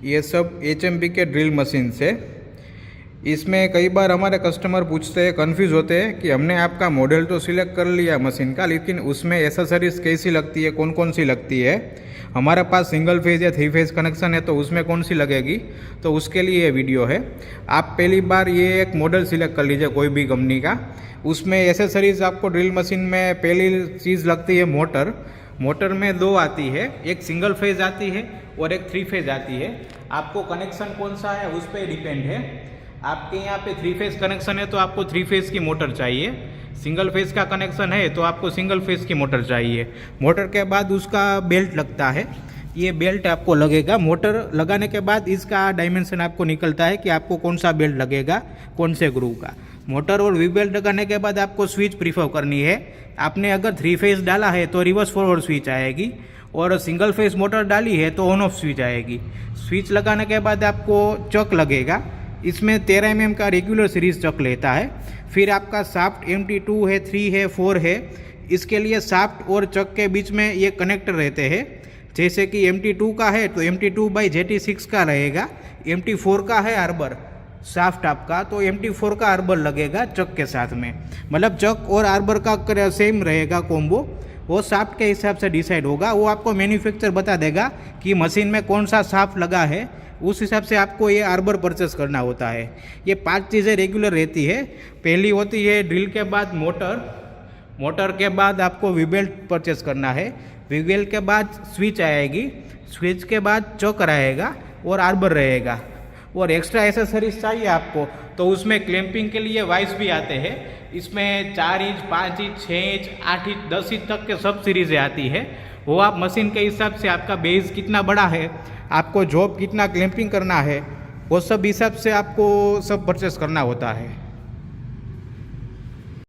ये सब HMP के ड्रिल मशीन से। इसमें कई बार हमारे कस्टमर पूछते हैं, कंफ्यूज होते हैं कि हमने आपका मॉडल तो सिलेक्ट कर लिया मशीन का, लेकिन उसमें एसेसरीज कैसी लगती है, कौन कौन सी लगती है। हमारे पास सिंगल फेज या 3 फेज कनेक्शन है तो उसमें कौन सी लगेगी, तो उसके लिए ये वीडियो है। आप पहली बार ये एक मॉडल सिलेक्ट कर लीजिए कोई भी कंपनी का। उसमें एसेसरीज आपको ड्रिल मशीन में पहली चीज़ लगती है मोटर। मोटर में 2 आती है, एक सिंगल फेज आती है और एक 3 फेज आती है। आपको कनेक्शन कौन सा है उस पर डिपेंड है। आपके यहाँ पे 3 फेज कनेक्शन है तो आपको 3 फेज की मोटर चाहिए, सिंगल फेज का कनेक्शन है तो आपको सिंगल फेज की मोटर चाहिए। मोटर के बाद उसका बेल्ट लगता है, ये बेल्ट आपको लगेगा। मोटर लगाने के बाद इसका डायमेंशन आपको निकलता है कि आपको कौन सा बेल्ट लगेगा, कौन से ग्रूव का। मोटर और वी बेल्ट लगाने के बाद आपको स्विच प्रीफर करनी है। आपने अगर 3 फेज डाला है तो रिवर्स फॉरवर्ड स्विच आएगी, और सिंगल फेज मोटर डाली है तो ऑन ऑफ स्विच आएगी। स्विच लगाने के बाद आपको चक लगेगा। इसमें 13 mm का रेगुलर सीरीज चक लेता है। फिर आपका शाफ्ट MT2 है, 3 है, 4 है। इसके लिए शाफ्ट और चक के बीच में ये कनेक्टर रहते हैं। जैसे कि MT2 का है तो MT2/JT6 का रहेगा, MT4 का है आर्बर शाफ्ट आपका तो MT4 का आर्बर लगेगा चक के साथ में। मतलब चक और आर्बर का सेम रहेगा कॉम्बो। वो शाफ्ट के हिसाब से डिसाइड होगा, वो आपको मैन्युफैक्चर बता देगा कि मशीन में कौन सा शाफ्ट लगा है, उस हिसाब से आपको ये आर्बर परचेस करना होता है। ये 5 चीज़ें रेगुलर रहती है। पहली होती है ड्रिल के बाद मोटर, मोटर के बाद आपको वी बेल्ट परचेस करना है, वी बेल्ट के बाद स्विच आएगी, स्विच के बाद चक रहेगा और आर्बर रहेगा। और एक्स्ट्रा एसेसरीज चाहिए आपको तो उसमें क्लैंपिंग के लिए वाइस भी आते हैं। इसमें 4 inch, 5 inch, 6 inch, 8 inch, 10 inch तक के सब सीरीज़ें आती है। वो आप मशीन के हिसाब से, आपका बेस कितना बड़ा है, आपको जॉब कितना क्लैंपिंग करना है, वो सब हिसाब से आपको सब परचेस करना होता है।